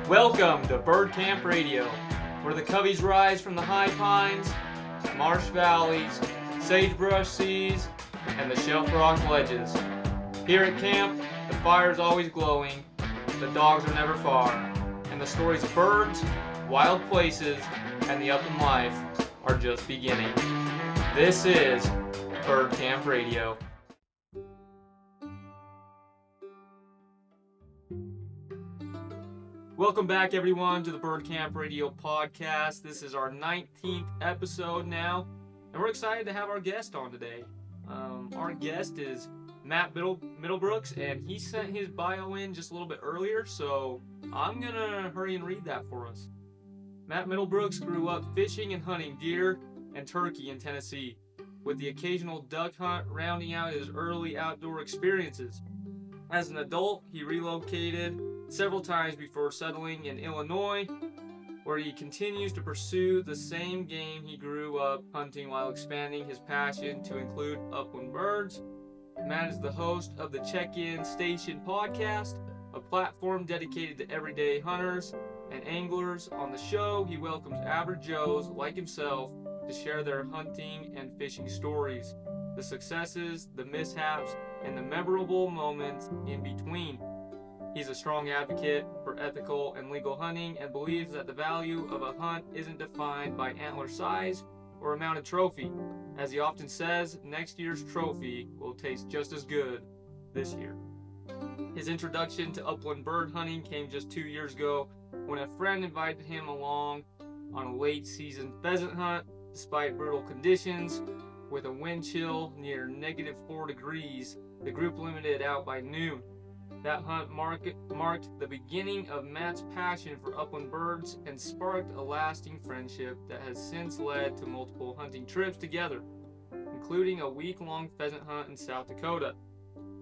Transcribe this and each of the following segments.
Welcome to Bird Camp Radio, where the coveys rise from the high pines, marsh valleys, sagebrush seas, and the shelf rock ledges. Here at camp, the fire is always glowing, the dogs are never far, and the stories of birds, wild places, and the upland life are just beginning. This is Bird Camp Radio. Welcome back, everyone, to the Bird Camp Radio podcast. This is our 19th episode now, and we're excited to have our guest on today. Our guest is Matt Middlebrooks, and he sent his bio in just a little bit earlier, so I'm going to hurry and read that for us. Matt Middlebrooks grew up fishing and hunting deer and turkey in Tennessee, with the occasional duck hunt rounding out his early outdoor experiences. As an adult, he relocated several times before settling in Illinois, where he continues to pursue the same game he grew up hunting while expanding his passion to include upland birds. Matt is the host of the Check-In Station podcast, a platform dedicated to everyday hunters and anglers. On the show, he welcomes average Joes like himself to share their hunting and fishing stories, the successes, the mishaps, and the memorable moments in between. He's a strong advocate for ethical and legal hunting and believes that the value of a hunt isn't defined by antler size or a mounted trophy. As he often says, next year's trophy will taste just as good this year. His introduction to upland bird hunting came just 2 years ago when a friend invited him along on a late season pheasant hunt. Despite brutal conditions, with a wind chill near -4 degrees, the group limited out by noon. That hunt marked the beginning of Matt's passion for upland birds and sparked a lasting friendship that has since led to multiple hunting trips together, including a week-long pheasant hunt in South Dakota.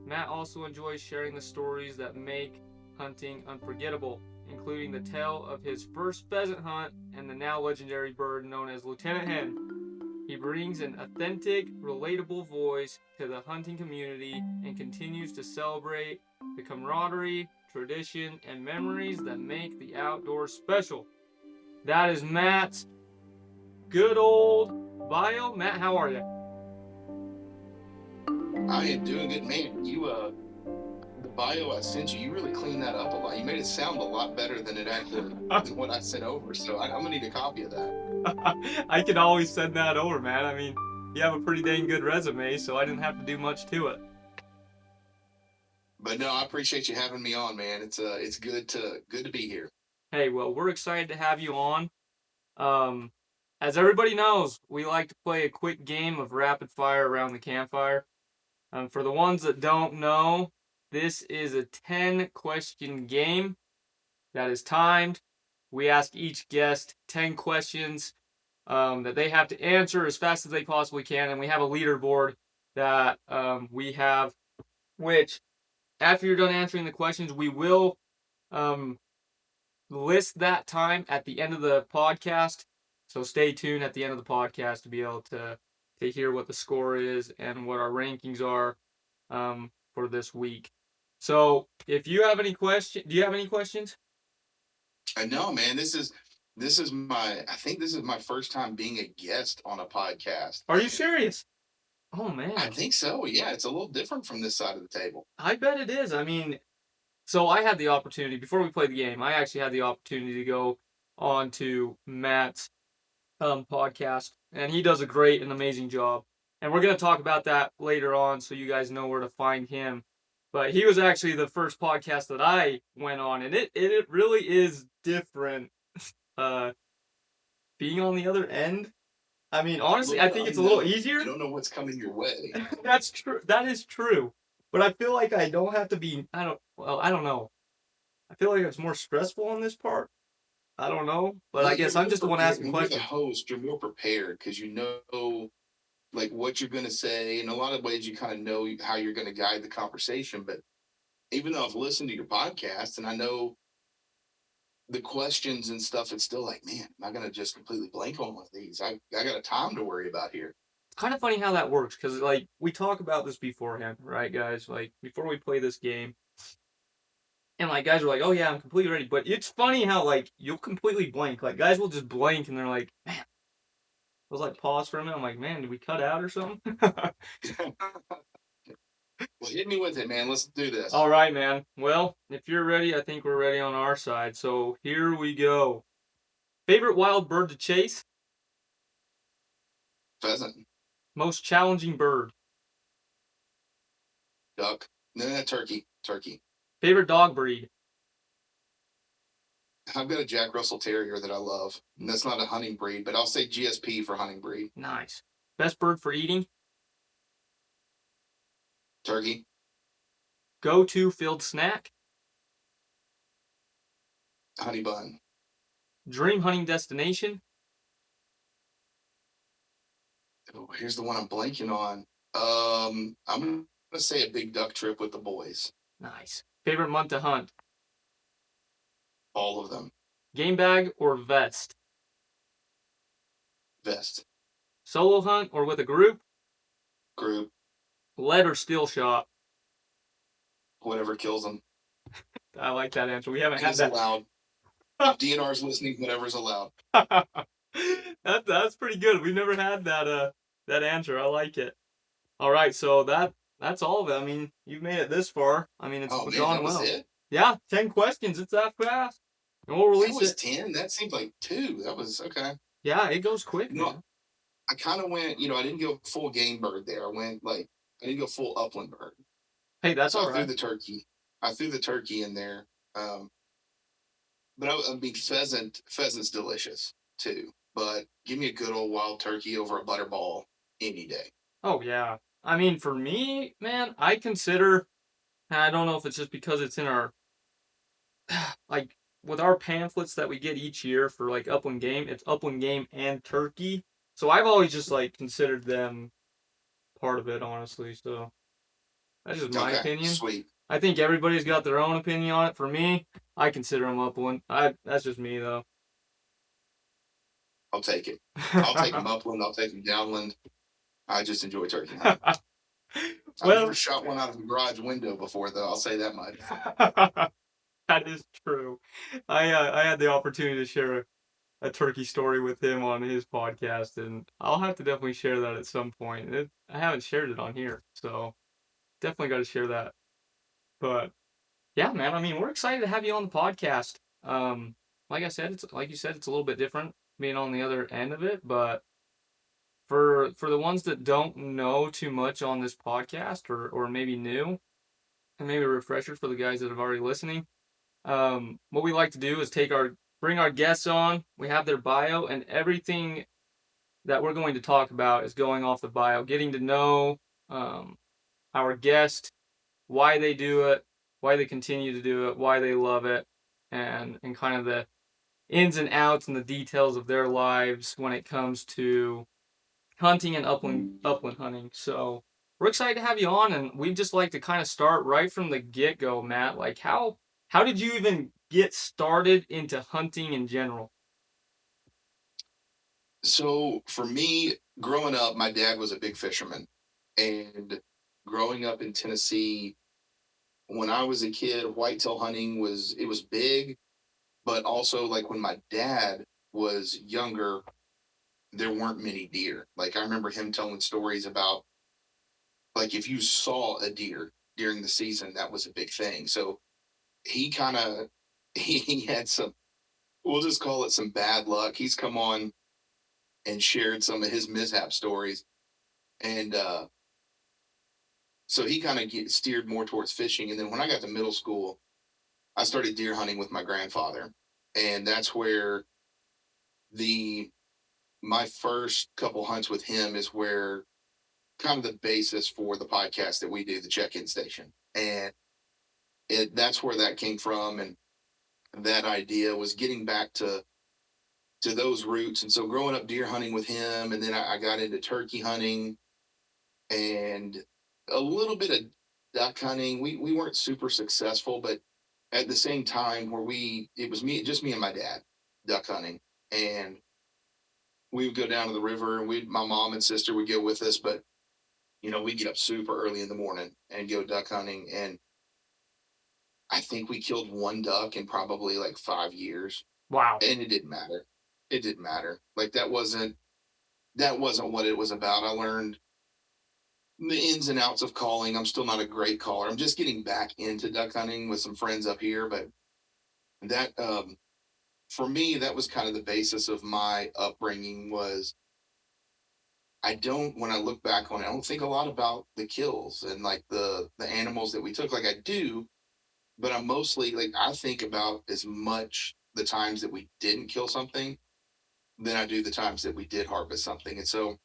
Matt also enjoys sharing the stories that make hunting unforgettable, including the tale of his first pheasant hunt and the now legendary bird known as Lieutenant Hen. He brings an authentic, relatable voice to the hunting community and continues to celebrate the camaraderie, tradition, and memories that make the outdoors special. That is Matt's good old bio. Matt, how are you? I am doing good, man. The bio I sent you, you really cleaned that up a lot. You made it sound a lot better than it actually than what I sent over. So I'm gonna need a copy of that. I can always send that over, man. I mean, you have a pretty dang good resume, so I didn't have to do much to it. But no, I appreciate you having me on, man. It's good to be here. Hey, well, we're excited to have you on. As everybody knows, we like to play a quick game of rapid fire around the campfire. For the ones that don't know, this is a 10-question game that is timed. We ask each guest 10 questions that they have to answer as fast as they possibly can, and we have a leaderboard that we have, which after you're done answering the questions, we will list that time at the end of the podcast. So stay tuned at the end of the podcast to be able to hear what the score is and what our rankings are for this week. So if you have any questions, do you have any questions? I know, man. I think this is my first time being a guest on a podcast. Are you serious? Oh, man. I think so. Yeah, it's a little different from this side of the table. I bet it is. I mean, so I had the opportunity, before we played the game, I actually had the opportunity to go on to Matt's podcast, and he does a great and amazing job. And we're going to talk about that later on so you guys know where to find him. But he was actually the first podcast that I went on, and it really is different being on the other end. I mean, honestly, I think it's a little easier. You don't know what's coming your way. That's true. That is true. But I feel like I don't have to be, I don't know. I feel like it's more stressful on this part. I don't know. But I guess I'm just the one asking questions. You're the host, you're more prepared because you know like what you're going to say. In a lot of ways, you kind of know how you're going to guide the conversation. But even though I've listened to your podcast and I know the questions and stuff, it's still like, man, am I going to just completely blank on one of these? I got a time to worry about here. It's kind of funny how that works because, like, we talk about this beforehand, right, guys? Like, before we play this game, And like guys are like, oh yeah, I'm completely ready. But it's funny how like you'll completely blank. Like guys will just blank and they're like, man, I was like pause for a minute. I'm like, man, did we cut out or something? Well, hit me with it, man. Let's do this. All right, man. Well, if you're ready, I think we're ready on our side. So here we go. Favorite wild bird to chase? Pheasant, Most challenging bird? duck, no, turkey, turkey. Favorite dog breed? I've got a Jack Russell Terrier that I love. And that's not a hunting breed, but I'll say GSP for hunting breed. Nice. Best bird for eating? Turkey, Go-to field snack? honey bun. Dream hunting destination? Oh, here's the one I'm blanking on. I'm gonna say a big duck trip with the boys. Nice. Favorite month to hunt? All of them. Game bag or vest? Vest, Solo hunt or with a group? group, Lead or steel shot? whatever kills them. I like that answer. We haven't And had it's that. allowed. If DNR's listening, whatever's allowed. That's pretty good. We've never had that answer. I like it. All right, so that's all of it. I mean, you've made it this far. I mean, it's Oh man, gone that was well. it? Yeah, 10 questions. It's that fast. And we'll That release was it. 10. That seemed like 2. That was okay. Yeah, it goes quick, You know, man. I kind of went, I didn't go full game bird there. I didn't go full upland bird. Hey, that's So all I threw right. the turkey. I threw the turkey in there. But I mean, pheasant's delicious too. But give me a good old wild turkey over a butterball any day. Oh yeah. I mean, for me, man, I consider, and I don't know if it's just because it's in our like with our pamphlets that we get each year for like upland game, it's upland game and turkey. So I've always just like considered them part of it, honestly. So that's just my Okay, opinion. sweet. I think everybody's got their own opinion on it. For me, I consider them upland. That's just me though. I'll take it. I'll take them upland. I'll take them downland. I just enjoy turkey hunting. I've Well, never shot one out of a garage window before, though. I'll say that much. that is true. I had the opportunity to share a turkey story with him on his podcast, and I'll have to definitely share that at some point. I haven't shared it on here, so definitely got to share that. But yeah, man, I mean, we're excited to have you on the podcast. Like I said, it's like you said, it's a little bit different being on the other end of it, but for the ones that don't know too much on this podcast or maybe new, and maybe a refresher for the guys that have already listening, what we like to do is bring our guests on. We have their bio, and everything that we're going to talk about is going off the bio, getting to know our guest, why they do it, why they continue to do it, why they love it, and kind of the ins and outs and the details of their lives when it comes to hunting and upland hunting. So we're excited to have you on, and we'd just like to kind of start right from the get-go, Matt. Like how did you even get started into hunting in general? So for me, growing up, my dad was a big fisherman, and growing up in Tennessee, when I was a kid, whitetail hunting was big, but also like when my dad was younger, there weren't many deer. Like I remember him telling stories about like if you saw a deer during the season, that was a big thing. So he kind of he had some, we'll just call it some bad luck. He's come on and shared some of his mishap stories, and so he kind of steered more towards fishing. And then when I got to middle school, I started deer hunting with my grandfather, and that's where my first couple hunts with him is where kind of the basis for the podcast that we do, the check-in station, and that's where that came from. And that idea was getting back to those roots. And so growing up deer hunting with him, and then I got into turkey hunting and a little bit of duck hunting. We weren't super successful, but at the same time it was just me and my dad duck hunting. And we would go down to the river, and my mom and sister would go with us, but we'd get up super early in the morning and go duck hunting. And I think we killed one duck in probably like 5 years, Wow. and it didn't matter. It didn't matter. Like that wasn't what it was about. I learned the ins and outs of calling. I'm still not a great caller. I'm just getting back into duck hunting with some friends up here, but that for me, that was kind of the basis of my upbringing. Was I don't, when I look back on it, I don't think a lot about the kills and like the animals that we took. Like I do, but I'm mostly like I think about as much the times that we didn't kill something than I do the times that we did harvest something. And so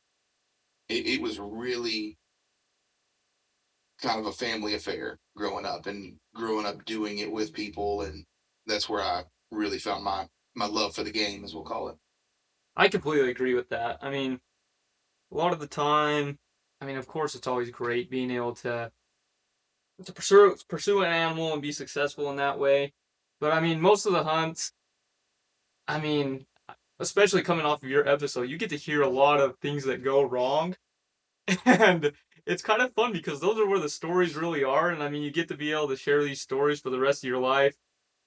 it was really kind of a family affair growing up and growing up doing it with people, and that's where I really found my love for the game, as we'll call it. I completely agree with that. I mean, a lot of the time, I mean, of course, it's always great being able to pursue an animal and be successful in that way. But I mean, most of the hunts, I mean, especially coming off of your episode, you get to hear a lot of things that go wrong, and it's kind of fun because those are where the stories really are. And I mean, you get to be able to share these stories for the rest of your life,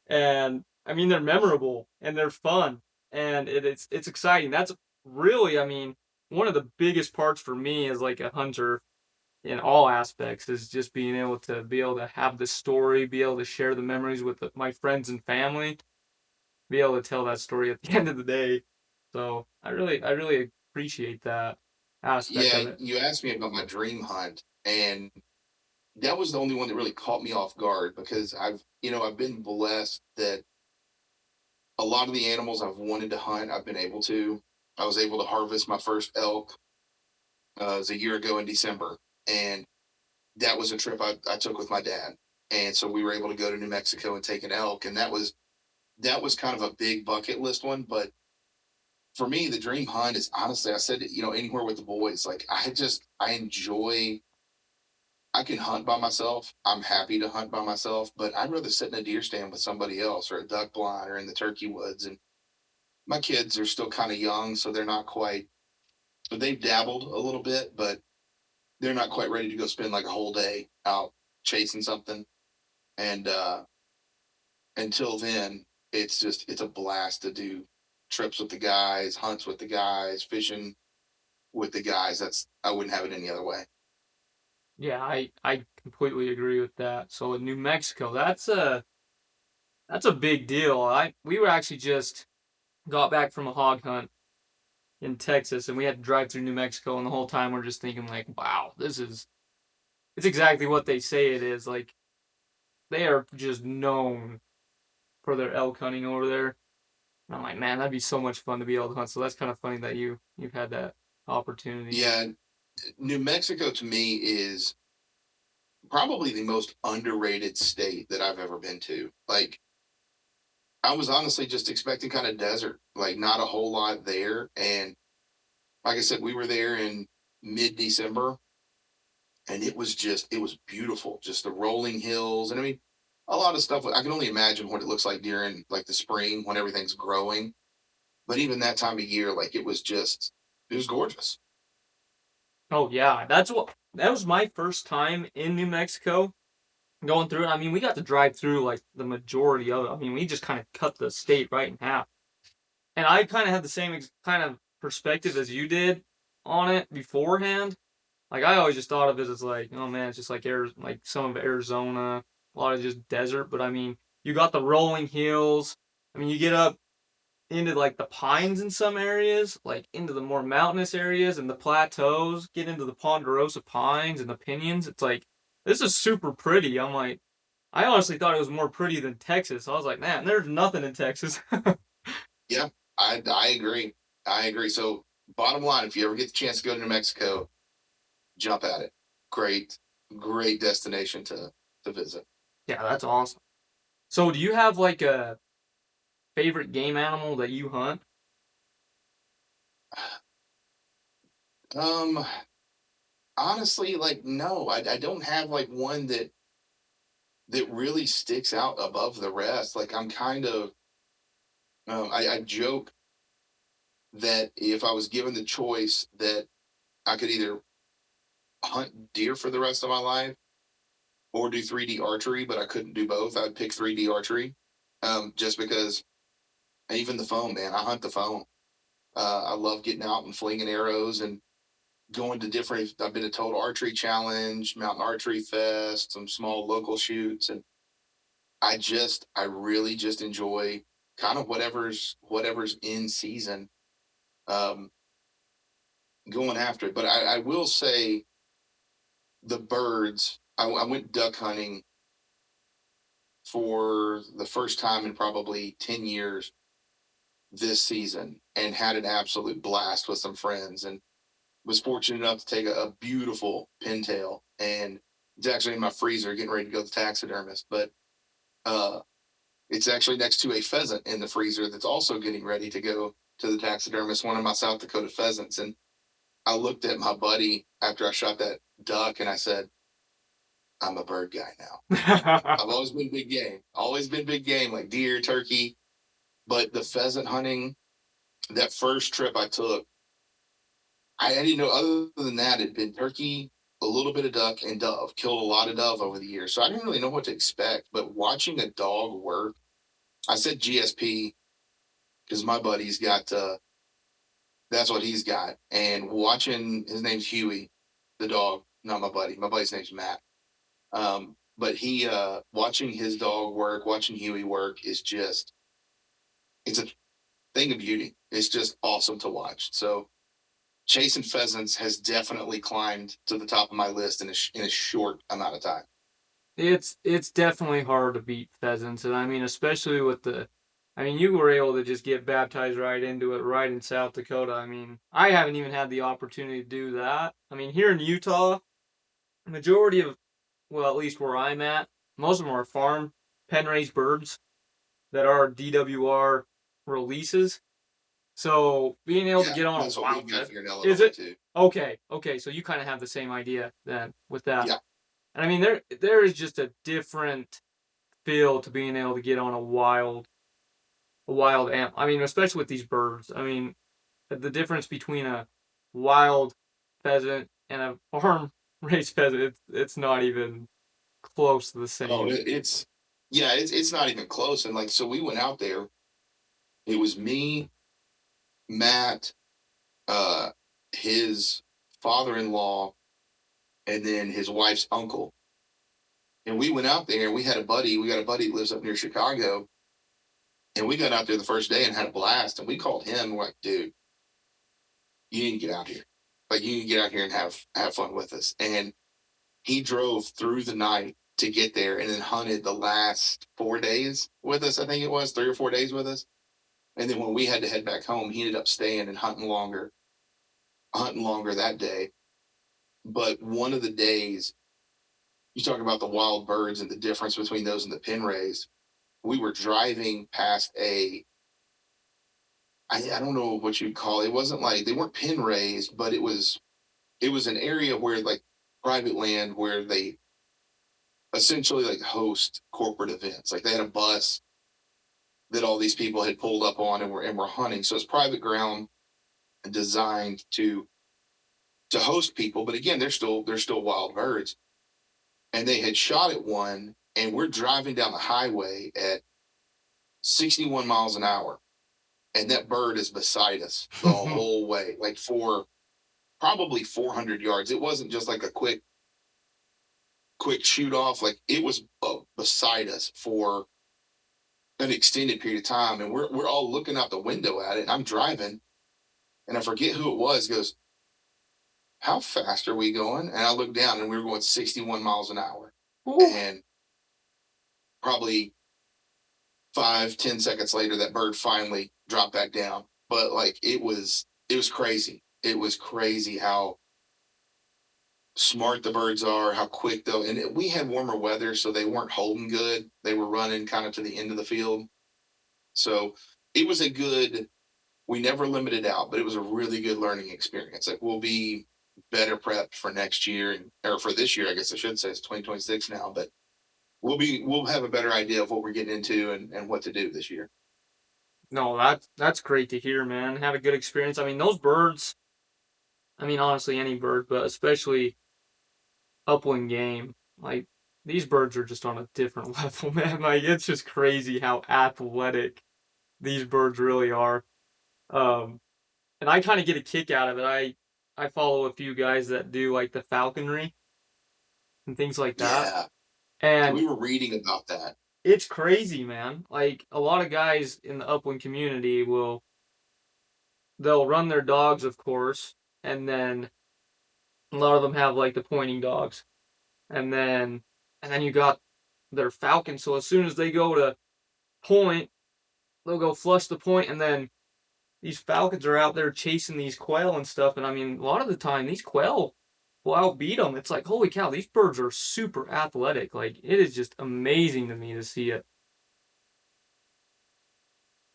and I mean, they're memorable and they're fun, and it's exciting. That's really, I mean, one of the biggest parts for me as like a hunter in all aspects is just being able to have the story, be able to share the memories with my friends and family, be able to tell that story at the end of the day. So I really appreciate that aspect Yeah, of it. you asked me about my dream hunt, and that was the only one that really caught me off guard because I've been blessed that a lot of the animals I've wanted to hunt, I've been able to. I was able to harvest my first elk it was a year ago in December, and that was a trip I took with my dad. And so we were able to go to New Mexico and take an elk, and that was kind of a big bucket list one. But for me, the dream hunt is honestly, I said, anywhere with the boys. Like I enjoy. I can hunt by myself. I'm happy to hunt by myself, but I'd rather sit in a deer stand with somebody else or a duck blind or in the turkey woods. And my kids are still kind of young, so they're not quite. They've dabbled a little bit, but they're not quite ready to go spend like a whole day out chasing something. And until then, it's a blast to do trips with the guys, hunts with the guys, fishing with the guys. I wouldn't have it any other way. Yeah, I completely agree with that. So in New Mexico, that's a big deal. We were actually just got back from a hog hunt in Texas, and we had to drive through New Mexico, and the whole time we're just thinking like, wow, it's exactly what they say it is. Like they are just known for their elk hunting over there. And I'm like, man, that'd be so much fun to be able to hunt. So that's kind of funny that you've had that opportunity. Yeah, New Mexico to me is probably the most underrated state that I've ever been to. Like I was honestly just expecting kind of desert, like not a whole lot there. And like I said, we were there in mid-December, and it was beautiful. Just the rolling hills, and I mean, a lot of stuff. I can only imagine what it looks like during like the spring when everything's growing. But even that time of year, like it was gorgeous. Oh yeah, that was my first time in New Mexico going through it. I mean, we got to drive through like the majority of it. I mean, we just kind of cut the state right in half. And I kind of had the same kind of perspective as you did on it beforehand. Like I always just thought of it as like, oh man, it's just like like some of Arizona, a lot of just desert. But I mean, you got the rolling hills. I mean, you get up into like the pines in some areas, like into the more mountainous areas and the plateaus, get into the ponderosa pines and the pinions. It's like this is super pretty. I'm like, I honestly thought it was more pretty than Texas. I was like, man, there's nothing in Texas. Yeah, I agree. I agree. So bottom line, if you ever get the chance to go to New Mexico, jump at it. Great, great destination to visit. Yeah, that's awesome. So, do you have like a favorite game animal that you hunt? Um, honestly, like no, I don't have like one that really sticks out above the rest. Like I'm kind of I joke that if I was given the choice that I could either hunt deer for the rest of my life or do 3D archery, but I couldn't do both. I'd pick 3D archery, just because even the phone, man, I hunt the phone. I love getting out and flinging arrows and going to different. I've been to Total Archery Challenge, Mountain Archery Fest, some small local shoots, and I really just enjoy kind of whatever's in season, um, going after it. But I will say the birds. I went duck hunting for the first time in probably 10 years this season and had an absolute blast with some friends, and was fortunate enough to take a beautiful pintail, and it's actually in my freezer getting ready to go to the taxidermist. But uh, it's actually next to a pheasant in the freezer that's also getting ready to go to the taxidermist, one of my South Dakota pheasants. And I looked at my buddy after I shot that duck and I said, I'm a bird guy now. I've always been big game, like deer, turkey. But the pheasant hunting, that first trip I took, I didn't know, other than that, it'd been turkey, a little bit of duck, and dove. Killed a lot of dove over the years. So I didn't really know what to expect. But watching a dog work, I said GSP because my buddy's got, that's what he's got. And watching, his name's Huey, the dog, not my buddy. My buddy's name's Matt. But watching his dog work, watching Huey work is just, it's a thing of beauty. It's just awesome to watch. So chasing pheasants has definitely climbed to the top of my list in a short amount of time. It's definitely hard to beat pheasants, and I mean, especially with you were able to just get baptized right into it, right in South Dakota. I mean, I haven't even had the opportunity to do that. I mean, here in Utah, majority of, well, at least where I'm at, most of them are farm pen raised birds that are DWR releases. So being able to get on a wild pheasant, is it too. Okay? Okay, so you kind of have the same idea then with that. Yeah. And I mean, there is just a different feel to being able to get on a wild animal. I mean, especially with these birds. I mean, the difference between a wild pheasant and a farm raised pheasant, it's not even close to the same. Oh, it's not even close. And like, so we went out there. It was me, Matt, his father-in-law, and then his wife's uncle. And we went out there and we got a buddy that lives up near Chicago. And we got out there the first day and had a blast. And we called him and we're like, dude, you need to get out here. Like, you need to get out here and have fun with us. And he drove through the night to get there and then hunted the last 4 days with us. I think it was 3 or 4 days with us. And then when we had to head back home, he ended up staying and hunting longer that day. But one of the days, you talk about the wild birds and the difference between those and the pen raised. We were driving past I don't know what you'd call it. It wasn't like, they weren't pen raised, but it was an area where, like, private land where they essentially like host corporate events. Like, they had a bus that all these people had pulled up on and were hunting. So it's private ground designed to host people. But again, they're still wild birds. And they had shot at one, and we're driving down the highway at 61 miles an hour. And that bird is beside us the whole way, like for probably 400 yards. It wasn't just like a quick shoot off. Like, it was beside us for an extended period of time. And we're all looking out the window at it. I'm driving, and I forget who it was, goes, how fast are we going? And I looked down and we were going 61 miles an hour. Ooh. And probably 5-10 seconds later, that bird finally dropped back down. But like, it was crazy. It was crazy how smart the birds are, how quick though. And we had warmer weather, so they weren't holding good. They were running kind of to the end of the field. So it was we never limited out, but it was a really good learning experience. Like, we'll be better prepped for next year, or for this year, I guess I should say. It's 2026 now, but we'll have a better idea of what we're getting into and what to do this year. No, that's great to hear, man. Have a good experience. I mean, those birds, I mean, honestly, any bird, but especially upland game, like, these birds are just on a different level, man. Like it's just crazy how athletic these birds really are. Um, and I kind of get a kick out of it. I follow a few guys that do like the falconry and things like that, Yeah. and We were reading about that. it's crazy, man. Like a lot of guys in the upland community they'll run their dogs, of course, and then a lot of them have like the pointing dogs, and then you got their falcons. So as soon as they go to point, they'll go flush the point, and then these falcons are out there chasing these quail and stuff. And I mean, a lot of the time these quail will outbeat them. It's like, holy cow, these birds are super athletic. Like it is just amazing to me to see it.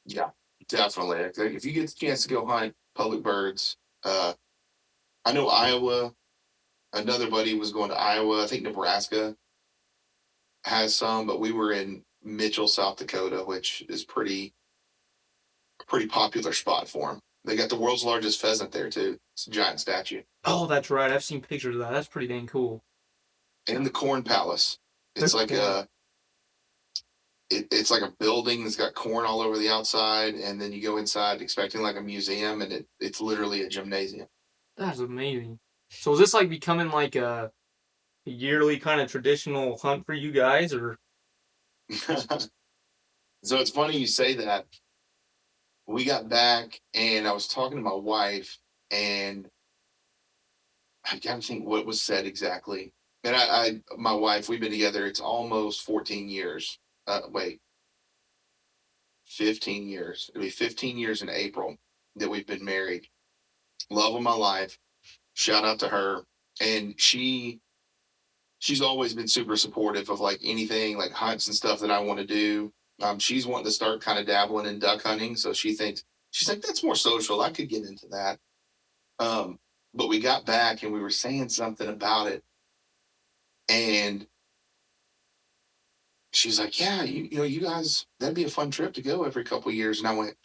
Yeah, definitely. Like, if you get the chance to go hunt public birds, I know Iowa. Another buddy was going to Iowa. I think Nebraska has some, but we were in Mitchell, South Dakota, which is pretty popular spot for them. They got the world's largest pheasant there too. It's a giant statue. Oh, that's right. I've seen pictures of that. That's pretty dang cool. And the Corn Palace. It's like it's like a building that's got corn all over the outside, and then you go inside expecting like a museum, and it's literally a gymnasium. That's amazing. So is this like becoming like a yearly kind of traditional hunt for you guys, or? So it's funny you say that. We got back, and I was talking to my wife, and I can't think what was said exactly. And my wife, we've been together. It's almost 14 years. Wait, 15 years. It'll be 15 years in April that we've been married. Love of my life. Shout out to her. And she's always been super supportive of like anything like hunts and stuff that I want to do. She's wanting to start kind of dabbling in duck hunting. So she's like, that's more social. I could get into that. But we got back and we were saying something about it. And she's like, yeah, you know, you guys, that'd be a fun trip to go every couple of years. And I went,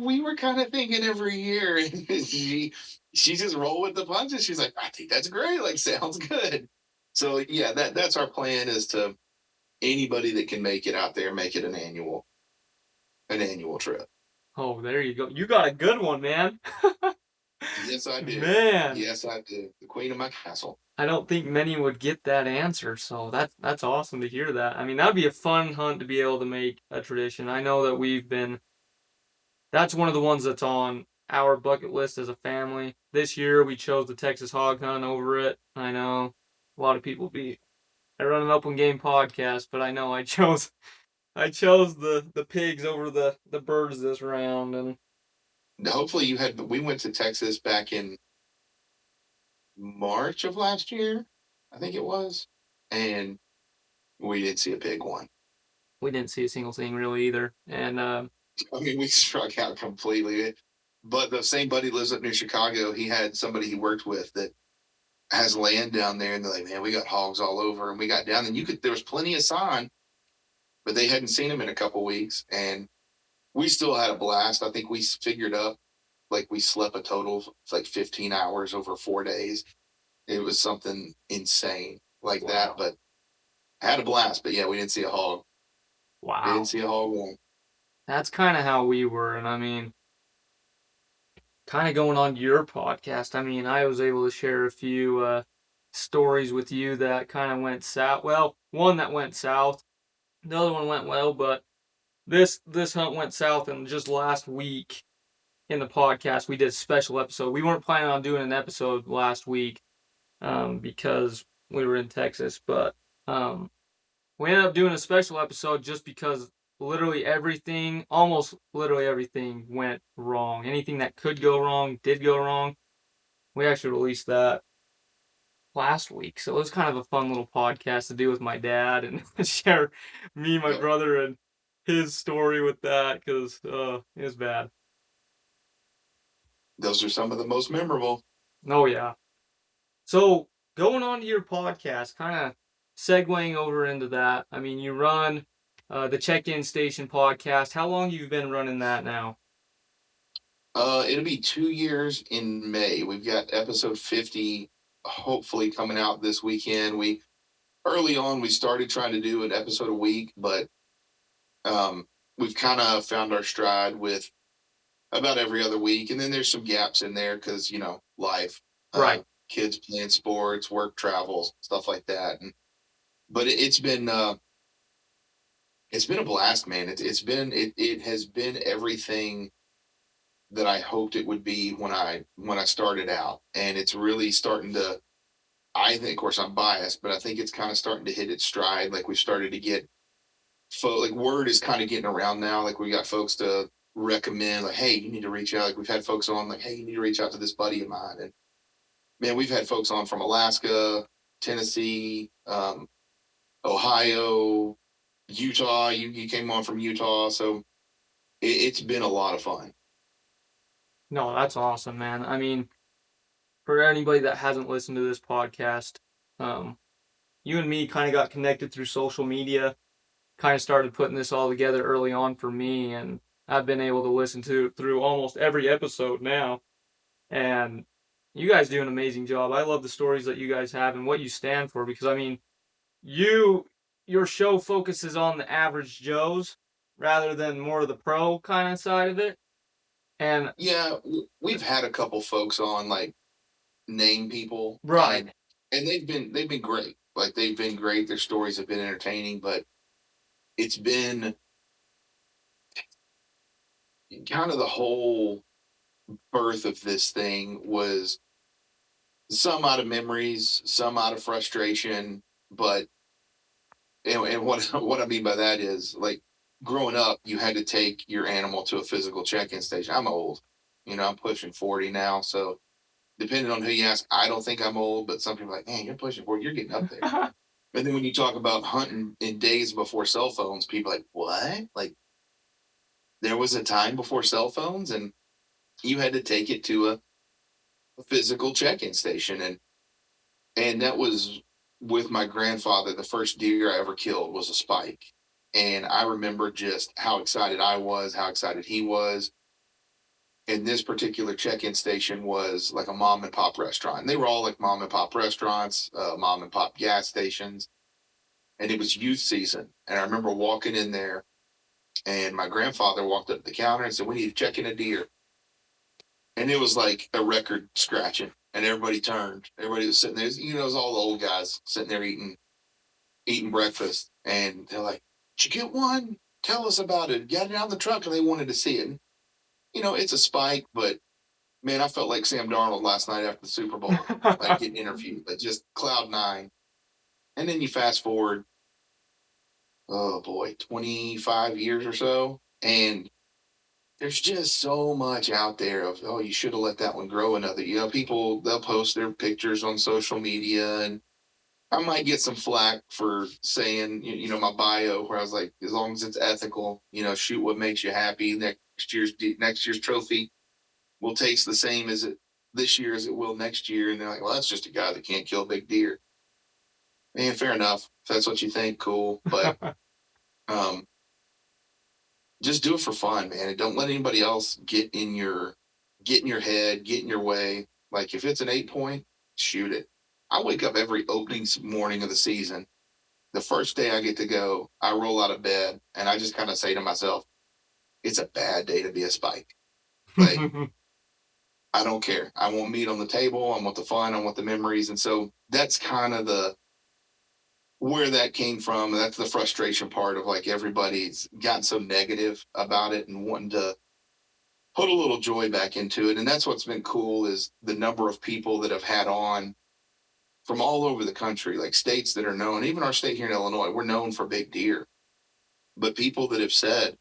we were kind of thinking every year. And she just rolled with the punches. She's like, I think that's great. Like, sounds good. So yeah, that's our plan, is to anybody that can make it out there, make it an annual trip. Oh, there you go. You got a good one, man. Yes, I do. Man. Yes, I do. The queen of my castle. I don't think many would get that answer, so that's awesome to hear that. I mean, that'd be a fun hunt to be able to make a tradition. I know that that's one of the ones that's on our bucket list as a family. This year we chose the Texas hog hunt over it. I know a lot of people I run an Upland Game podcast, but I know I chose the pigs over the birds this round. And hopefully we went to Texas back in March of last year, I think it was, and we didn't see a pig one. We didn't see a single thing really either. And I mean, we struck out completely. But the same buddy lives up near Chicago. He had somebody he worked with that has land down there, and they're like, man, we got hogs all over. And we got down, and there was plenty of sign, but they hadn't seen them in a couple weeks, and we still had a blast. I think we figured up, like, we slept a total of like 15 hours over 4 days. It was something insane like that, but I had a blast. But yeah, we didn't see a hog. Wow. We didn't see a hog one. That's kind of how we were. And I mean, kind of going on to your podcast, I mean, I was able to share a few stories with you that kind of went south. Well, one that went south, the other one went well, but this hunt went south. And just last week in the podcast, we did a special episode. We weren't planning on doing an episode last week because we were in Texas, but we ended up doing a special episode just because almost literally everything went wrong. Anything that could go wrong did go wrong. We actually released that last week, so it was kind of a fun little podcast to do with my dad and share me, my brother, and his story with that, because it was bad. Those are some of the most memorable. Oh yeah. So going on to your podcast, kind of segueing over into that. I mean, you run the Check-In Station podcast. How long have you been running that now? It'll be 2 years in May. We've got episode 50 hopefully coming out this weekend. We early on we started trying to do an episode a week, but we've kind of found our stride with about every other week, and then there's some gaps in there because life, uh, Right. kids playing sports, work travels, stuff like that. But it's been a blast, man. It has been everything that I hoped it would be when I started out, and it's really starting to. I think, of course, I'm biased, but I think it's kind of starting to hit its stride. Like we've started to get, like word is kind of getting around now. Like we got folks to recommend, like, hey, you need to reach out. Like we've had folks on, like, hey, you need to reach out to this buddy of mine. And man, we've had folks on from Alaska, Tennessee, Ohio, Utah. You came on from Utah, so it's been a lot of fun. No, that's awesome, man. I mean, for anybody that hasn't listened to this podcast, um, you and me kind of got connected through social media, kind of started putting this all together early on for me, and I've been able to listen to through almost every episode now. And you guys do an amazing job. I love the stories that you guys have and what you stand for because I mean, you your show focuses on the average Joes rather than more of the pro kind of side of it. And Yeah, we've had a couple folks on, like name people, right, and they've been great. Like they've been great. Their stories have been entertaining, but it's been kind of the whole birth of this thing was some out of memories, some out of frustration, but and what what I mean by that is like growing up, you had to take your animal to a physical check-in station. I'm old, I'm pushing 40 now, so depending on who you ask, I don't think I'm old, but some people are like, man, you're pushing 40, you're getting up there. And then when you talk about hunting in days before cell phones, people are like, what? Like there was a time before cell phones, and you had to take it to a physical check-in station, and that was with my grandfather. The first deer I ever killed was a spike, and I remember just how excited I was, how excited he was. And this particular check-in station was like a mom and pop restaurant, and they were all like mom and pop restaurants, mom and pop gas stations, and it was youth season. And I remember walking in there, and my grandfather walked up to the counter and said, we need to check in a deer. And it was like a record scratching, and everybody turned. Everybody was sitting there. It was all the old guys sitting there eating breakfast, and they're like, "Did you get one? Tell us about it." Got it out of the truck, and they wanted to see it. And, it's a spike, but man, I felt like Sam Darnold last night after the Super Bowl, like getting interviewed, like just cloud nine. And then you fast forward, oh boy, 25 years or so, and there's just so much out there of, oh, you should have let that one grow another. People, they'll post their pictures on social media, and I might get some flack for saying, my bio where I was like, as long as it's ethical, shoot what makes you happy. Next year's trophy will taste the same as it this year as it will next year. And they're like, well, that's just a guy that can't kill big deer. And fair enough. If that's what you think, cool. But um, just do it for fun, man. And don't let anybody else get in your head, get in your way. Like if it's an 8 point, shoot it. I wake up every opening morning of the season. The first day I get to go, I roll out of bed and I just kind of say to myself, it's a bad day to be a spike. Like, I don't care. I want meat on the table. I want the fun. I want the memories. And so that's kind of where that came from. That's the frustration part of like everybody's gotten so negative about it and wanting to put a little joy back into it. And that's what's been cool is the number of people that have had on from all over the country, like states that are known, even our state here in Illinois, we're known for big deer. But people that have said,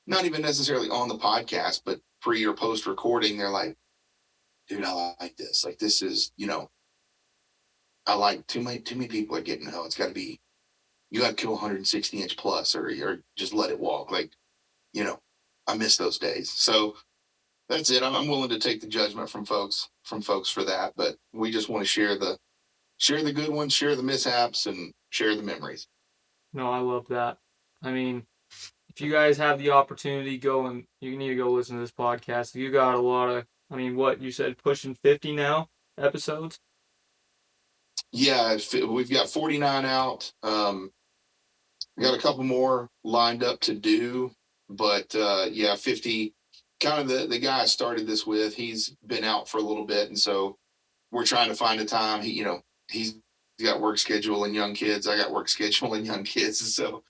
not even necessarily on the podcast, but pre or post recording, they're like, dude, I like this. Like this is, I like too many people are getting, oh, it's gotta be, you gotta kill 160-inch plus or just let it walk. Like, I miss those days. So that's it. I'm willing to take the judgment from folks for that, but we just want to share the good ones, share the mishaps, and share the memories. no, I love that. I mean, if you guys have the opportunity, you need to go listen to this podcast. You got a lot of, I mean, what you said, pushing 50 now episodes? Yeah, we've got 49 out. We got a couple more lined up to do, but yeah, 50. Kind of the guy I started this with. He's been out for a little bit, and so we're trying to find a time. He's got work schedule and young kids. I got work schedule and young kids, and so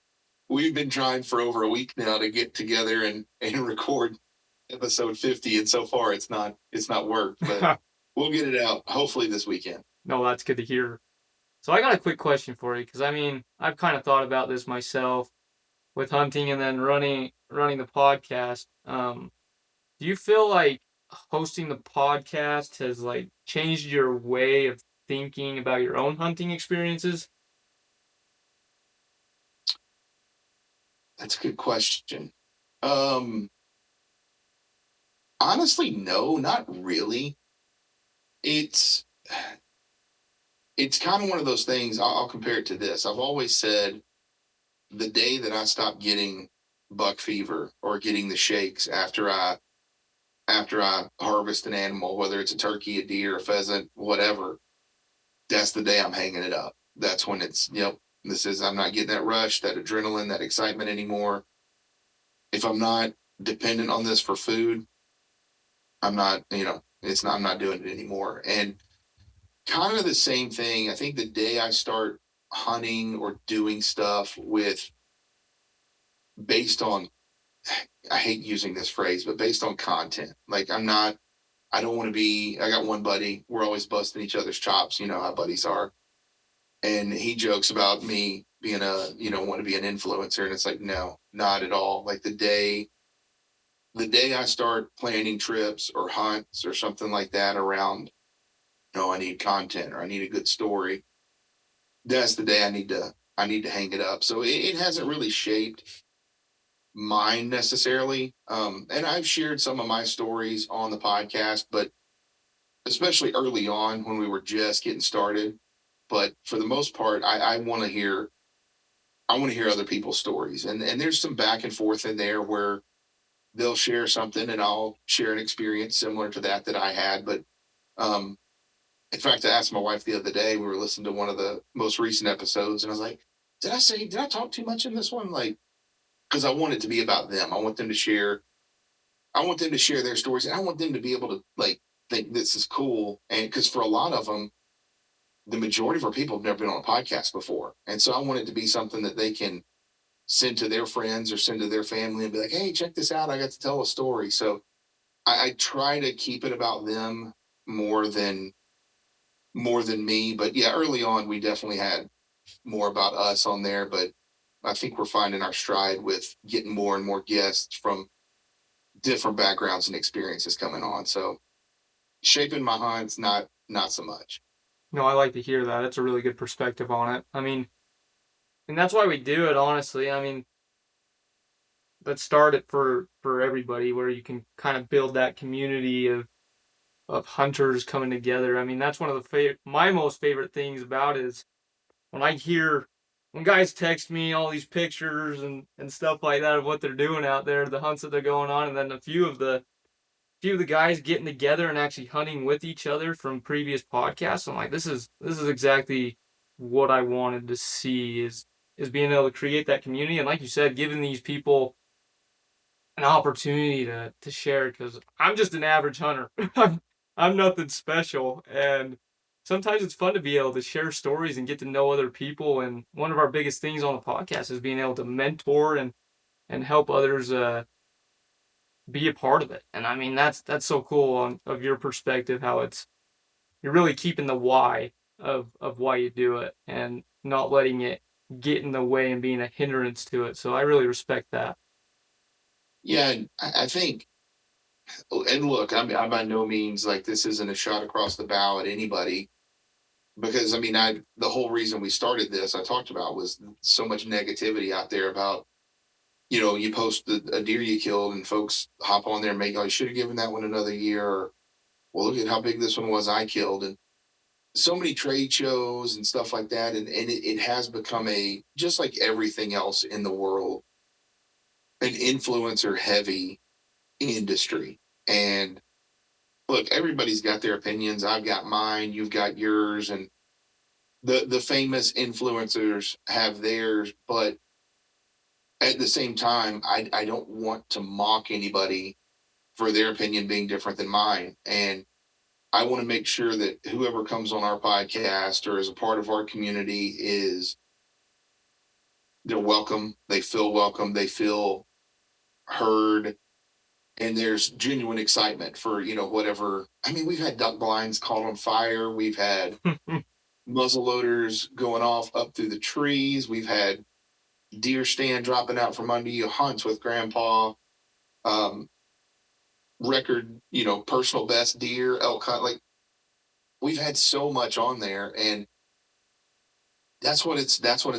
we've been trying for over a week now to get together and record episode 50, and so far it's not worked, but we'll get it out hopefully this weekend. No, that's good to hear. So I got a quick question for you, because I mean, I've kind of thought about this myself with hunting and then running the podcast. Do you feel like hosting the podcast has like changed your way of thinking about your own hunting experiences? That's a good question. Um, Honestly, no, not really. It's it's kind of one of those things. I'll compare it to this. I've always said the day that I stop getting buck fever or getting the shakes after I harvest an animal, whether it's a turkey, a deer, a pheasant, whatever, that's the day I'm hanging it up. That's when I'm not getting that rush, that adrenaline, that excitement anymore. If I'm not dependent on this for food, I'm not, I'm not doing it anymore. And kind of the same thing. I think the day I start hunting or doing stuff based on, I hate using this phrase, but based on content. Like I don't want to I got one buddy, we're always busting each other's chops. You know how buddies are. And he jokes about me being want to be an influencer. And it's like, no, not at all. Like the day I start planning trips or hunts or something like that around, I need content or I need a good story. That's the day I need to hang it up. So it hasn't really shaped mine necessarily. And I've shared some of my stories on the podcast, but especially early on when we were just getting started. But for the most part, I want to hear other people's stories. And there's some back and forth in there where they'll share something and I'll share an experience similar to that I had. But in fact, I asked my wife the other day, we were listening to one of the most recent episodes, and I was like, did I talk too much in this one? Like, because I want it to be about them. I want them to share their stories, and I want them to be able to like think this is cool. And because for a lot of them, the majority of our people have never been on a podcast before, and so I want it to be something that they can send to their friends or send to their family and be like, hey, check this out, I got to tell a story. So I try to keep it about them more than me. But yeah, early on we definitely had more about us on there, but I think we're finding our stride with getting more and more guests from different backgrounds and experiences coming on. So shaping my hunts, not so much. No, I like to hear that. It's a really good perspective on it. I mean, and that's why we do it, honestly. I mean, let's start it for everybody, where you can kind of build that community of hunters coming together. I mean, that's one of my most favorite things about it is when I hear when guys text me all these pictures and stuff like that of what they're doing out there, the hunts that they're going on, and then a few of the guys getting together and actually hunting with each other from previous podcasts. I'm like, this is exactly what I wanted to see is being able to create that community, and like you said, giving these people an opportunity to share, because I'm just an average hunter. I'm nothing special, and sometimes it's fun to be able to share stories and get to know other people. And one of our biggest things on the podcast is being able to mentor and help others be a part of it. And I mean, that's so cool of your perspective, how you're really keeping the why of why you do it and not letting it get in the way and being a hindrance to it. So I really respect that. Yeah, I think, and look, I'm by no means like this isn't a shot across the bow at anybody, because I mean, the whole reason we started this, I talked about, was so much negativity out there about, you post a deer you killed and folks hop on there and make, oh, you should have given that one another year. Or, well, look at how big this one was I killed. And so many trade shows and stuff like that. And it has become just like everything else in the world, an influencer heavy industry. And look, everybody's got their opinions. I've got mine, you've got yours. And the famous influencers have theirs, but at the same time, I don't want to mock anybody for their opinion being different than mine. And I want to make sure that whoever comes on our podcast or is a part of our community is they're welcome, they feel heard, and there's genuine excitement for, whatever. I mean, we've had duck blinds caught on fire, we've had muzzle loaders going off up through the trees, we've had deer stand dropping out from under you, hunts with grandpa, um, record, personal best deer, elk hunt. Like, we've had so much on there, and that's what it's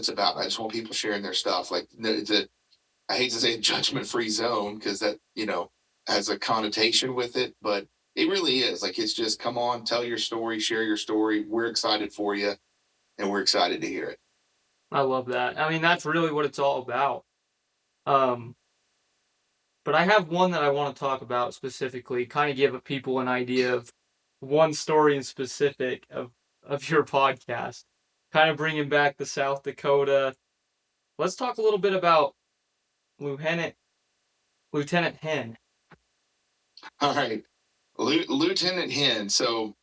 about. I just want people sharing their stuff. Like, I hate to say judgment free zone, because that has a connotation with it, but it really is. Like, it's just, come on, tell your story, share your story. We're excited for you, and we're excited to hear it. I love that. I mean, that's really what it's all about. But I have one that I want to talk about specifically, kind of give people an idea of one story in specific of your podcast, kind of bringing back the South Dakota. Let's talk a little bit about Lieutenant Hen. All right, Lieutenant Hen. So,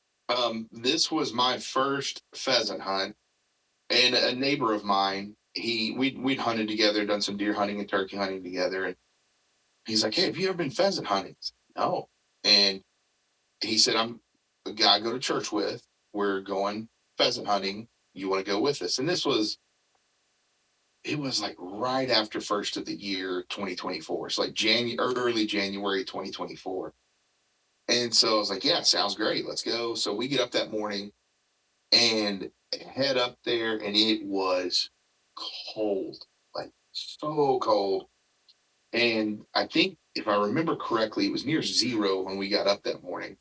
this was my first pheasant hunt, and a neighbor of mine, we'd hunted together, done some deer hunting and turkey hunting together, and he's like, "Hey, have you ever been pheasant hunting?" I said, "No." And he said, "I'm a guy I go to church with. We're going pheasant hunting. You want to go with us?" And it was like right after first of the year 2024. So like early January 2024. And so I was like, "Yeah, sounds great. Let's go." So we get up that morning and head up there, and it was cold, like so cold. And I think, if I remember correctly, it was near zero when we got up that morning.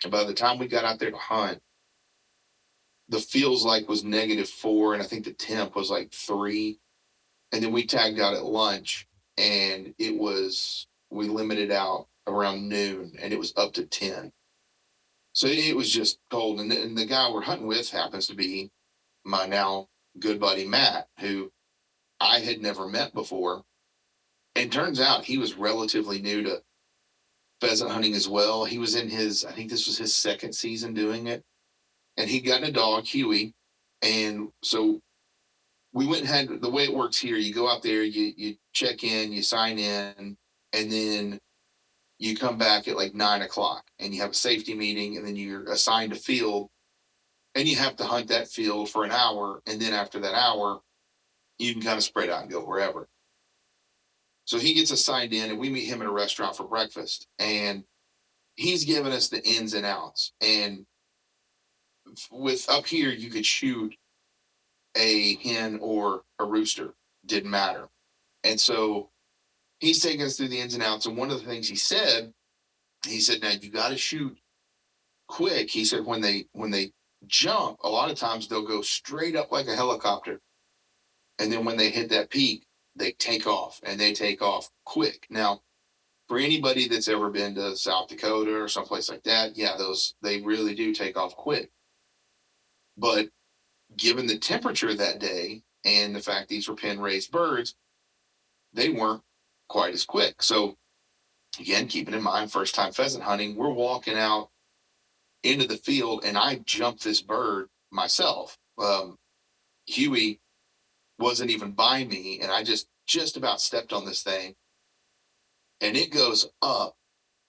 And by the time we got out there to hunt, the feels like was -4, and I think the temp was like 3. And then we tagged out at lunch, and we limited out around noon, and it was up to 10. So it was just cold. And the guy we're hunting with happens to be my now good buddy Matt, who I had never met before. And turns out he was relatively new to pheasant hunting as well. He was I think this was his second season doing it. And he'd gotten a dog, Huey. And so we went and had, the way it works here, you go out there, you check in, you sign in, and then you come back at like 9 o'clock, and you have a safety meeting, and then you're assigned a field, and you have to hunt that field for an hour. And then after that hour, you can kind of spread out and go wherever. So he gets assigned in, and we meet him at a restaurant for breakfast, and he's giving us the ins and outs. And with up here, you could shoot a hen or a rooster, didn't matter. And so he's taking us through the ins and outs. And one of the things he said, "Now you got to shoot quick." He said, when they jump, a lot of times they'll go straight up like a helicopter. And then when they hit that peak, they take off, and they take off quick. Now, for anybody that's ever been to South Dakota or someplace like that, yeah, they really do take off quick. But given the temperature that day and the fact these were pen raised birds, they weren't quite as quick. So again, keeping in mind, first time pheasant hunting, we're walking out into the field, and I jumped this bird myself. Huey wasn't even by me, and I just about stepped on this thing, and it goes up.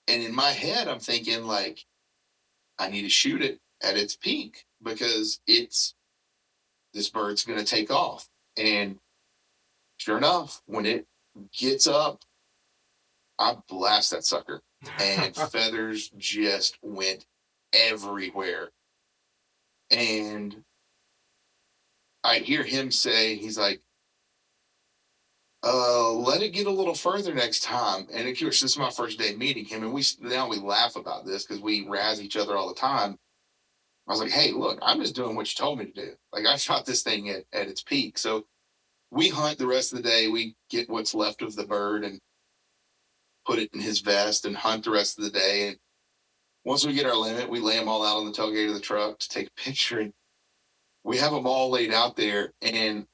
And in my head, I'm thinking, like, I need to shoot it at its peak, because this bird's going to take off. And sure enough, when it gets up, I blast that sucker, and feathers just went everywhere. And I hear him say, he's like, "Let it get a little further next time." And of course, this is my first day meeting him, and we laugh about this because we razz each other all the time. I was like, "Hey, look, I'm just doing what you told me to do. Like, I shot this thing at its peak." So we hunt the rest of the day. We get what's left of the bird and put it in his vest and hunt the rest of the day. And once we get our limit, we lay them all out on the tailgate of the truck to take a picture. And we have them all laid out there, and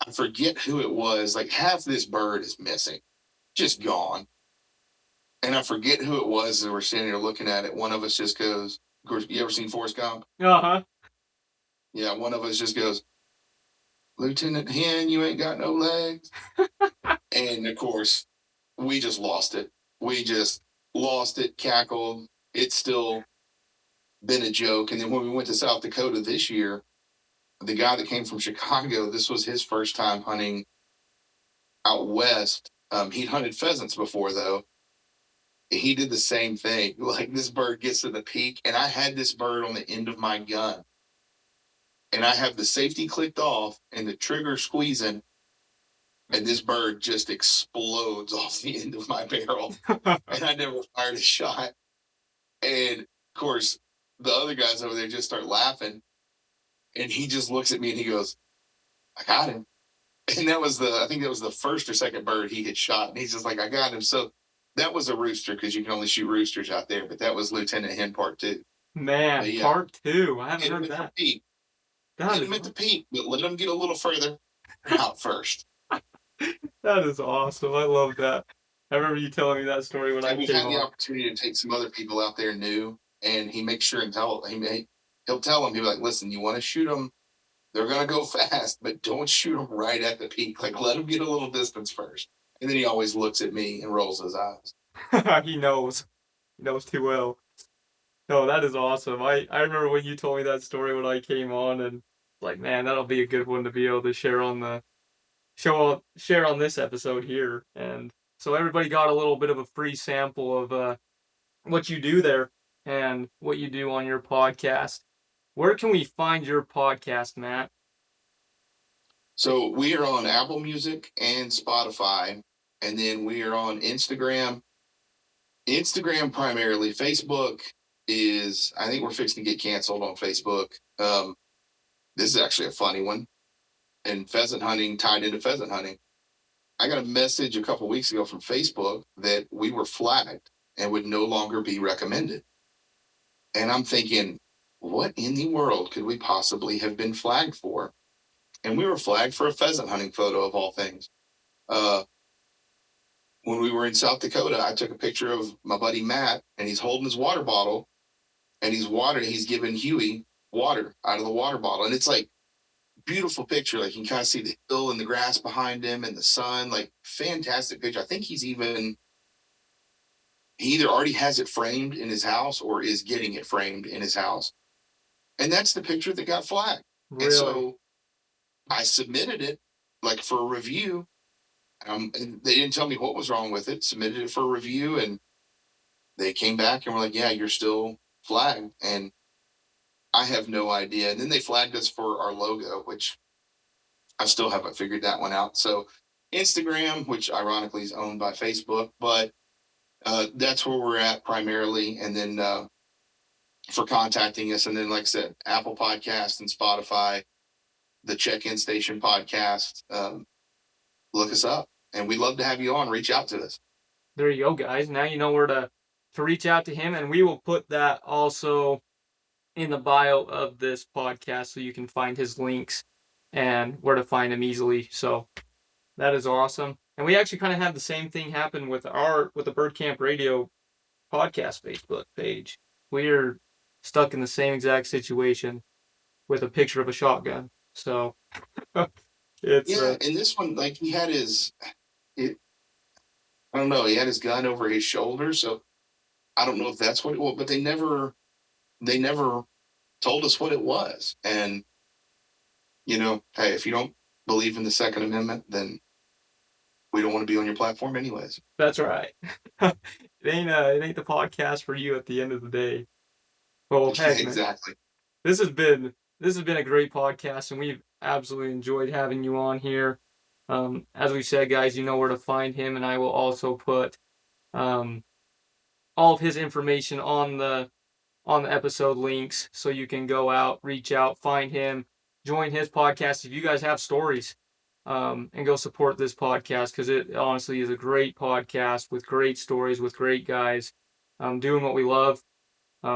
I forget who it was. Like half this bird is missing, just gone. And I forget who it was that we're standing there looking at it. One of us just goes, of course, you ever seen Forrest Gump? Uh-huh. Yeah, one of us just goes, Lieutenant Hen, you ain't got no legs. And of course, we just lost it. We just lost it, cackled. It's still been a joke. And then when we went to South Dakota this year, the guy that came from Chicago, this was his first time hunting out west. He'd hunted pheasants before, though. He did the same thing. Like this bird gets to the peak, and I had this bird on the end of my gun. And I have the safety clicked off and the trigger squeezing, and this bird just explodes off the end of my barrel. And I never fired a shot. And of course, the other guys over there just start laughing. And he just looks at me and he goes, I got him. And I think that was the first or second bird he had shot. And he's just like, I got him. So that was a rooster, because you can only shoot roosters out there. But that was Lieutenant Hen Part 2. Man, yeah, Part 2. I haven't heard that. Hit him at the peak, but let him get a little further out first. That is awesome. I love that. I remember you telling me that story when I came had the opportunity to take some other people out there new, and he makes sure and he'll tell them, he'll be like, listen, you want to shoot them, they're going to go fast, but don't shoot them right at the peak. Like, let them get a little distance first. And then he always looks at me and rolls his eyes. He knows. He knows too well. No, that is awesome. I remember when you told me that story when I came on, and like, man, that'll be a good one to be able to share on this episode here. And so everybody got a little bit of a free sample of what you do there and what you do on your podcast. Where can we find your podcast, Matt? So we are on Apple Music and Spotify, and then we are on Instagram. Instagram primarily. Facebook is, I think we're fixing to get canceled on Facebook. This is actually a funny one. And pheasant hunting tied into pheasant hunting. I got a message a couple weeks ago from Facebook that we were flagged and would no longer be recommended. And I'm thinking, what in the world could we possibly have been flagged for? And we were flagged for a pheasant hunting photo, of all things. When we were in South Dakota, I took a picture of my buddy Matt, and he's holding his water bottle, and he's giving Huey water out of the water bottle. And it's like, beautiful picture. Like, you can kind of see the hill and the grass behind him and the sun. Like, fantastic picture. I think he either already has it framed in his house or is getting it framed in his house. And that's the picture that got flagged. Really? And so I submitted it, like, for a review. And they didn't tell me what was wrong with it. Submitted it for a review, and they came back and were like, yeah, you're still flagged. And I have no idea. And then they flagged us for our logo, which I still haven't figured that one out. So Instagram, which ironically is owned by Facebook, but that's where we're at primarily. And then for contacting us, and then, like I said, Apple Podcast and Spotify, the Check-In Station podcast. Look us up, and we'd love to have you on. Reach out to us. There you go, guys. Now you know where to reach out to him, and we will put that also in the bio of this podcast so you can find his links and where to find him easily. So that is awesome. And we actually kind of had the same thing happen with the Bird Camp Radio podcast Facebook page. We're stuck in the same exact situation with a picture of a shotgun. So it's and this one, like, he had I don't know, he had his gun over his shoulder, so I don't know if that's what it was, but they never told us what it was. And, you know, hey, if you don't believe in the Second Amendment, then we don't want to be on your platform anyways. That's right. It ain't the podcast for you at the end of the day. Well, heck, exactly. This has been a great podcast, and we've absolutely enjoyed having you on here. As we said, guys, you know where to find him, and I will also put all of his information on the episode links, so you can go out, reach out, find him, join his podcast if you guys have stories, and go support this podcast, because it honestly is a great podcast with great stories, with great guys doing what we love.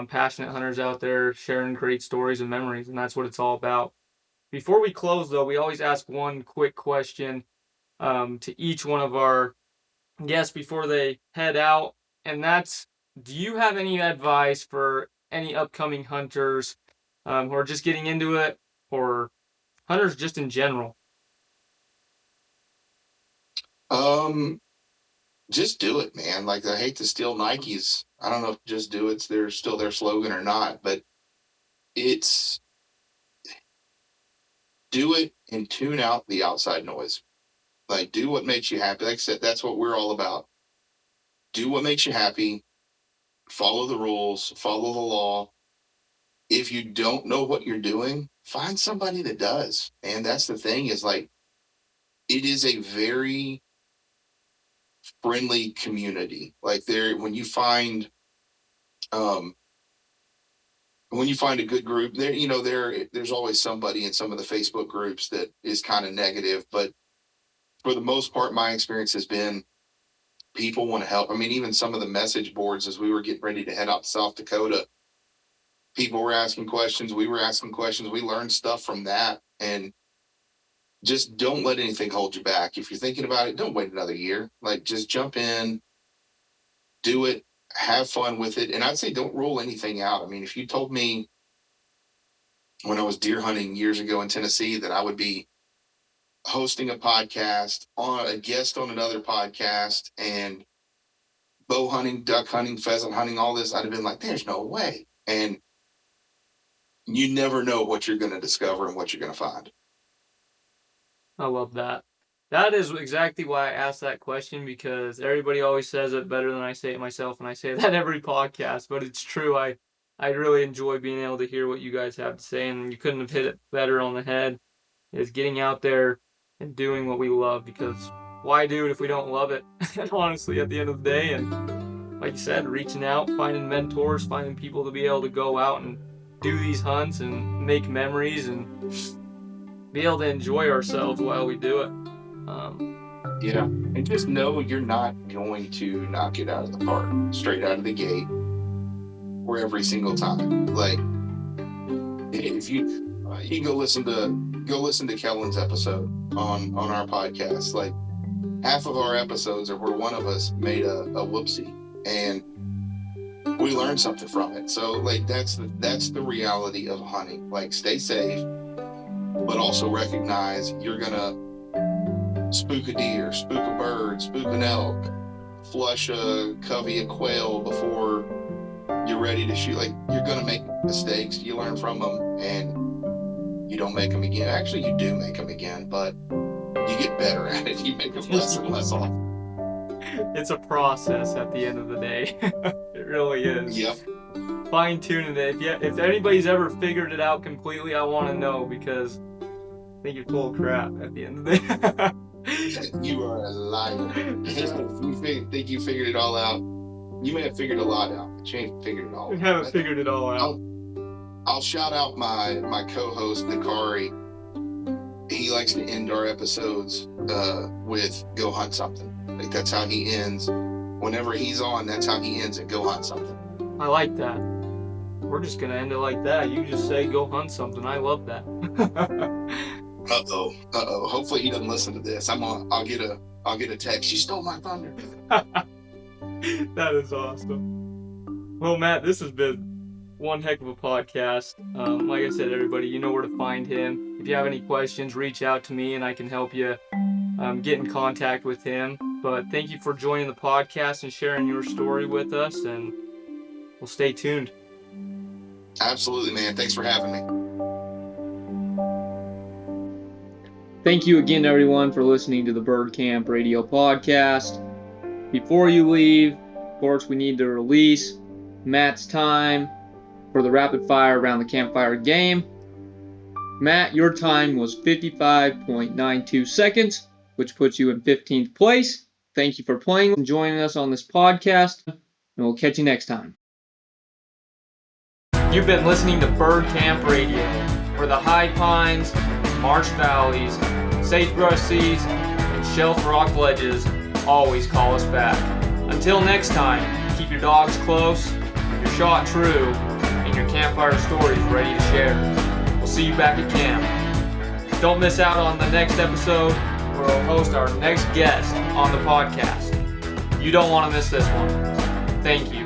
Passionate hunters out there sharing great stories and memories, and that's what it's all about. Before we close, though, we always ask one quick question to each one of our guests before they head out, and that's, do you have any advice for any upcoming hunters who are just getting into it, or hunters just in general? Just do it, man. Like, I hate to steal Nike's. I don't know if just do it's still their slogan or not, but it's do it and tune out the outside noise. Like, do what makes you happy. Like I said, that's what we're all about. Do what makes you happy. Follow the rules, follow the law. If you don't know what you're doing, find somebody that does. And that's the thing, is like, it is a very friendly community. Like, when you find a good group there, there's always somebody in some of the Facebook groups that is kind of negative, but for the most part, my experience has been people want to help. I mean, even some of the message boards, as we were getting ready to head out to South Dakota, people were asking questions. We were asking questions. We learned stuff from that. And just don't let anything hold you back. If you're thinking about it, don't wait another year. Like, just jump in, do it, have fun with it. And I'd say don't rule anything out. I mean, if you told me when I was deer hunting years ago in Tennessee that I would be hosting a podcast, on a guest on another podcast, and bow hunting, duck hunting, pheasant hunting, all this, I'd have been like, there's no way. And you never know what you're going to discover and what you're going to find. I love that. That is exactly why I asked that question, because everybody always says it better than I say it myself, and I say that every podcast, but it's true. I really enjoy being able to hear what you guys have to say, and you couldn't have hit it better on the head. Is getting out there and doing what we love, because why do it if we don't love it? Honestly, at the end of the day, and like you said, reaching out, finding mentors, finding people to be able to go out and do these hunts and make memories and be able to enjoy ourselves while we do it. Yeah, and just know you're not going to knock it out of the park straight out of the gate or every single time. Like, if you go listen to Kellen's episode on our podcast. Like, half of our episodes are where one of us made a whoopsie and we learned something from it. So, like, that's the reality of hunting. Like, stay safe, but also recognize you're gonna spook a deer, spook a bird, spook an elk, flush a covey of quail before you're ready to shoot. Like, you're gonna make mistakes. You learn from them, and you don't make them again. Actually, you do make them again, but you get better at it. You make them less and less often. It's a process at the end of the day. It really is. Yep. Fine tuning it. If anybody's ever figured it out completely, I want to know, because I think you're full of crap at the end of the day. You are a liar. If you think you figured it all out, you may have figured a lot out, but you ain't figured it all out. You haven't figured it all out. I'll shout out my co-host, Nikari. He likes to end our episodes with "Go hunt something." Like, that's how he ends. Whenever he's on, that's how he ends it. Go hunt something. I like that. We're just gonna end it like that. You just say "Go hunt something." I love that. Uh-oh. Hopefully he doesn't listen to this. I'll get a text. You stole my thunder. That is awesome. Well, Matt, this has been one heck of a podcast. Like I said, everybody, you know where to find him. If you have any questions, reach out to me and I can help you get in contact with him. But thank you for joining the podcast and sharing your story with us, and we'll stay tuned. Absolutely, man. Thanks for having me. Thank you again, everyone, for listening to the Bird Camp Radio Podcast. Before you leave, of course, we need to release Matt's time for the rapid fire around the campfire game. Matt, your time was 55.92 seconds, which puts you in 15th place. Thank you for playing and joining us on this podcast, and we'll catch you next time. You've been listening to Bird Camp Radio, where the high pines, marsh valleys, sagebrush seas, and shelf rock ledges always call us back. Until next time, keep your dogs close, your shot true, and your campfire stories ready to share. We'll see you back at camp. Don't miss out on the next episode where we'll host our next guest on the podcast. You don't want to miss this one. Thank you.